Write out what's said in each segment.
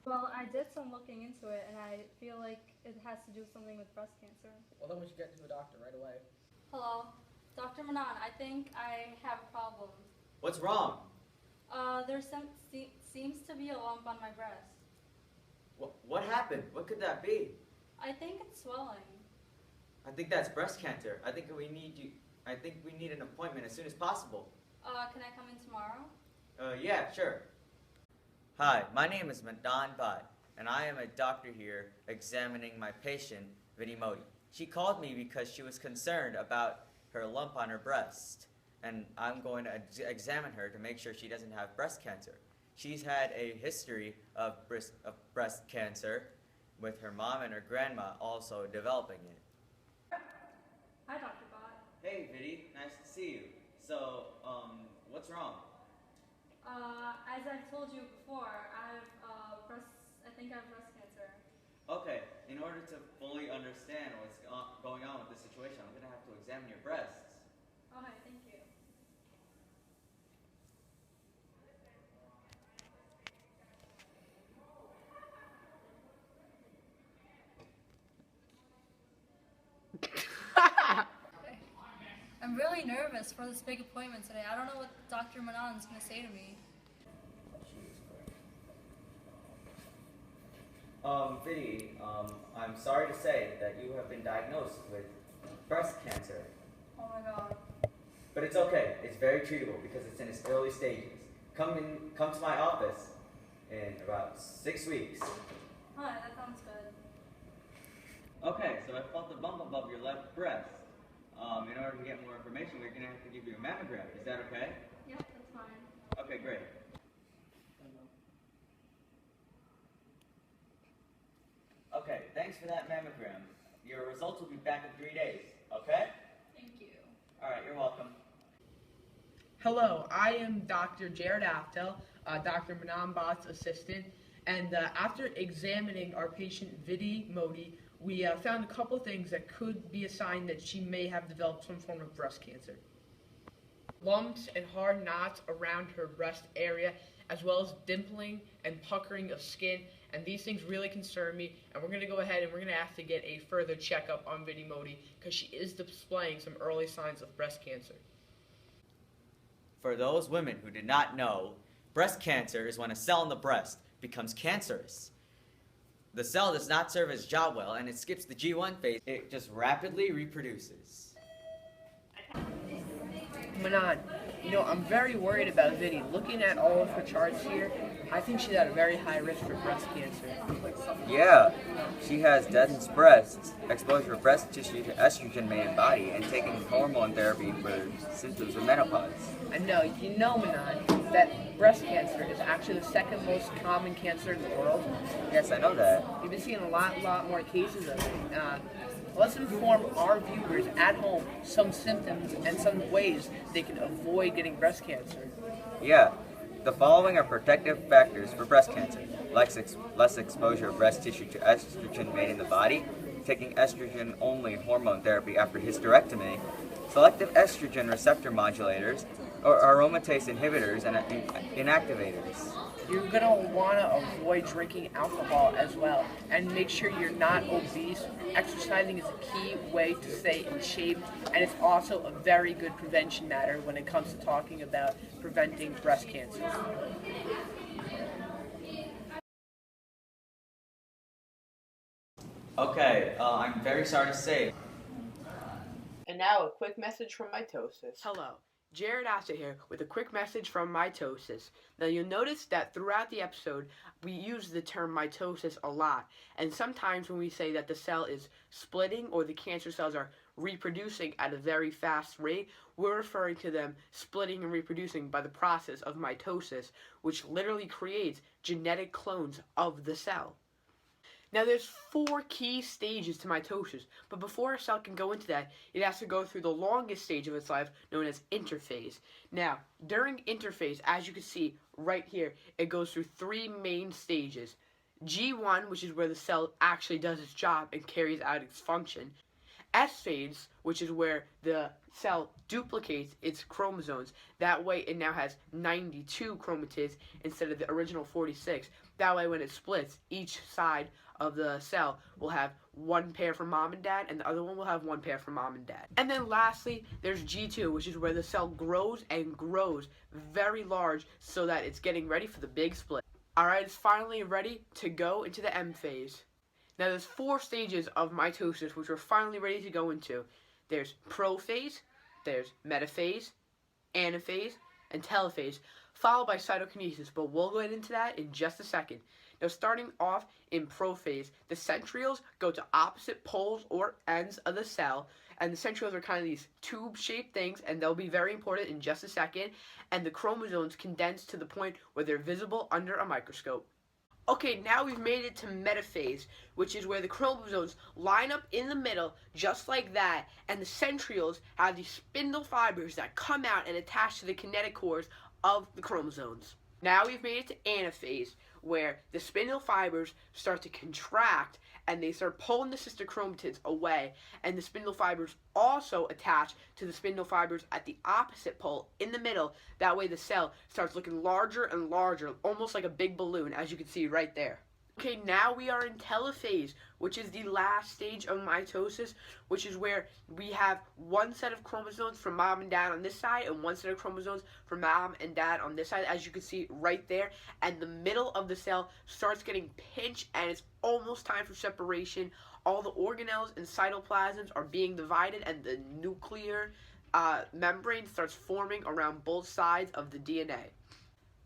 Well, I did some looking into it, and I feel like it has to do something with breast cancer. Well, then we should get to a doctor right away. Hello, Dr. Manan, I think I have a problem. What's wrong? Seems to be a lump on my breast. What happened? What could that be? I think it's swelling. I think that's breast cancer. I think we need an appointment as soon as possible. Can I come in tomorrow? Yeah, sure. Hi, my name is Madan Bhatt, and I am a doctor here examining my patient, Vinny Modi. She called me because she was concerned about her lump on her breast, and I'm going to examine her to make sure she doesn't have breast cancer. She's had a history of breast cancer, with her mom and her grandma also developing it. Hi, Dr. Bott. Hey, Vinny, nice to see you. So, what's wrong? As I've told you before, I think I have breast cancer. Okay, in order to fully understand what's going on with the situation, I'm going to have to examine your breasts. Okay, thank you. I'm really nervous for this big appointment today. I don't know what Dr. Manan is going to say to me. Vinny, I'm sorry to say that you have been diagnosed with breast cancer. Oh my god. But it's okay. It's very treatable because it's in its early stages. Come to my office in about 6 weeks. Hi, that sounds good. Okay, so I felt a bump above your left breast. In order to get more information, we're going to have to give you a mammogram. Is that okay? Yep, that's fine. Okay, great. Okay, thanks for that mammogram. Your results will be back in 3 days, okay? Thank you. All right, you're welcome. Hello, I am Dr. Jared Aftel, Dr. Manan Bhatt's assistant, and after examining our patient Vidhi Modi, we found a couple things that could be a sign that she may have developed some form of breast cancer. Lumps and hard knots around her breast area, as well as dimpling and puckering of skin, and these things really concern me, and we're going to go ahead and we're going to have to get a further checkup on Vidhi Modi because she is displaying some early signs of breast cancer. For those women who did not know, breast cancer is when a cell in the breast becomes cancerous. The cell does not serve its job well, and it skips the G1 phase. It just rapidly reproduces. Manan, I'm very worried about Vinny. Looking at all of her charts here, I think she's at a very high risk for breast cancer. Yeah, she has dense breasts, exposure of breast tissue to estrogen made in body, and taking hormone therapy for symptoms of menopause. I know, Manan, that breast cancer is actually the second most common cancer in the world. Yes, I know that. We've been seeing a lot more cases of it. Let's inform our viewers at home some symptoms and some ways they can avoid getting breast cancer. Yeah, the following are protective factors for breast cancer. Less exposure of breast tissue to estrogen made in the body, taking estrogen-only hormone therapy after hysterectomy, selective estrogen receptor modulators, or aromatase inhibitors and inactivators. You're going to want to avoid drinking alcohol as well, and make sure you're not obese. Exercising is a key way to stay in shape, and it's also a very good prevention matter when it comes to talking about preventing breast cancer. Okay, I'm very sorry to say. And now a quick message from Mitosis. Hello, Jared Asset here with a quick message from Mitosis. Now you'll notice that throughout the episode we use the term mitosis a lot, and sometimes when we say that the cell is splitting or the cancer cells are reproducing at a very fast rate, we're referring to them splitting and reproducing by the process of mitosis, which literally creates genetic clones of the cell. Now there's 4 key stages to mitosis, but before a cell can go into that, it has to go through the longest stage of its life, known as interphase. Now, during interphase, as you can see right here, it goes through 3 main stages. G1, which is where the cell actually does its job and carries out its function, S phase, which is where the cell duplicates its chromosomes. That way it now has 92 chromatids instead of the original 46. That way when it splits, each side of the cell will have one pair for mom and dad, and the other one will have one pair for mom and dad. And then lastly, there's G2, which is where the cell grows and grows very large so that it's getting ready for the big split. Alright, it's finally ready to go into the M phase. Now there's 4 stages of mitosis which we're finally ready to go into. There's prophase, there's metaphase, anaphase, and telophase, followed by cytokinesis, but we'll go into that in just a second. Now starting off in prophase, the centrioles go to opposite poles or ends of the cell, and the centrioles are kind of these tube-shaped things, and they'll be very important in just a second, and the chromosomes condense to the point where they're visible under a microscope. Okay, now we've made it to metaphase, which is where the chromosomes line up in the middle, just like that, and the centrioles have these spindle fibers that come out and attach to the kinetic cores of the chromosomes. Now we've made it to anaphase, where the spindle fibers start to contract and they start pulling the sister chromatids away, and the spindle fibers also attach to the spindle fibers at the opposite pole in the middle. That way the cell starts looking larger and larger, almost like a big balloon, as you can see right there. Okay, now we are in telophase, which is the last stage of mitosis, which is where we have one set of chromosomes from mom and dad on this side and one set of chromosomes from mom and dad on this side, as you can see right there. And the middle of the cell starts getting pinched and it's almost time for separation. All the organelles and cytoplasms are being divided and the nuclear membrane starts forming around both sides of the DNA.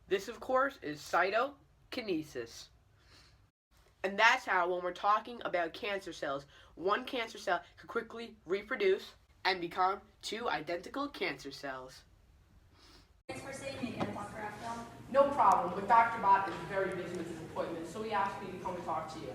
This, of course, is cytokinesis. And that's how, when we're talking about cancer cells, one cancer cell could quickly reproduce and become 2 identical cancer cells. Thanks for seeing me again, Dr. Aftel. No problem, but Dr. Bott is very busy with his appointment, so he asked me to come and talk to you.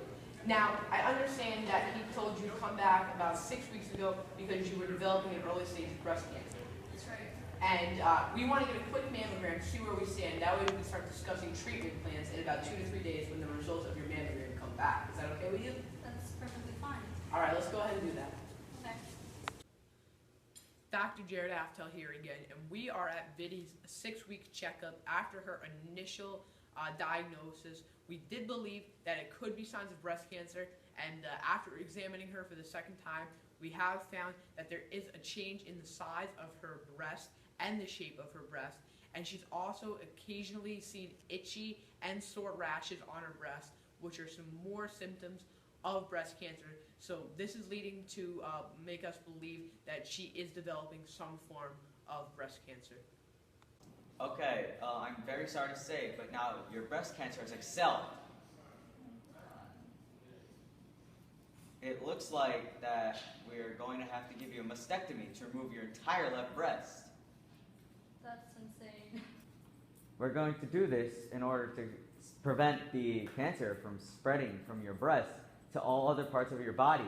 Now, I understand that he told you to come back about 6 weeks ago because you were developing an early stage of breast cancer. That's right. And we want to get a quick mammogram to see where we stand. That way we can start discussing treatment plans in about 2 to 3 days when the results of your mammogram come back. Is that okay with you? That's perfectly fine. All right, let's go ahead and do that. Okay. Dr. Jared Aftel here again, and we are at Vidi's 6-week checkup after her initial diagnosis. We did believe that it could be signs of breast cancer, and after examining her for the second time, we have found that there is a change in the size of her breast and the shape of her breast, and she's also occasionally seen itchy and sore rashes on her breast, which are some more symptoms of breast cancer. So this is leading to make us believe that she is developing some form of breast cancer. Okay, I'm very sorry to say, but now your breast cancer has excelled. It looks like that we're going to have to give you a mastectomy to remove your entire left breast. That's insane. We're going to do this in order to prevent the cancer from spreading from your breast to all other parts of your body,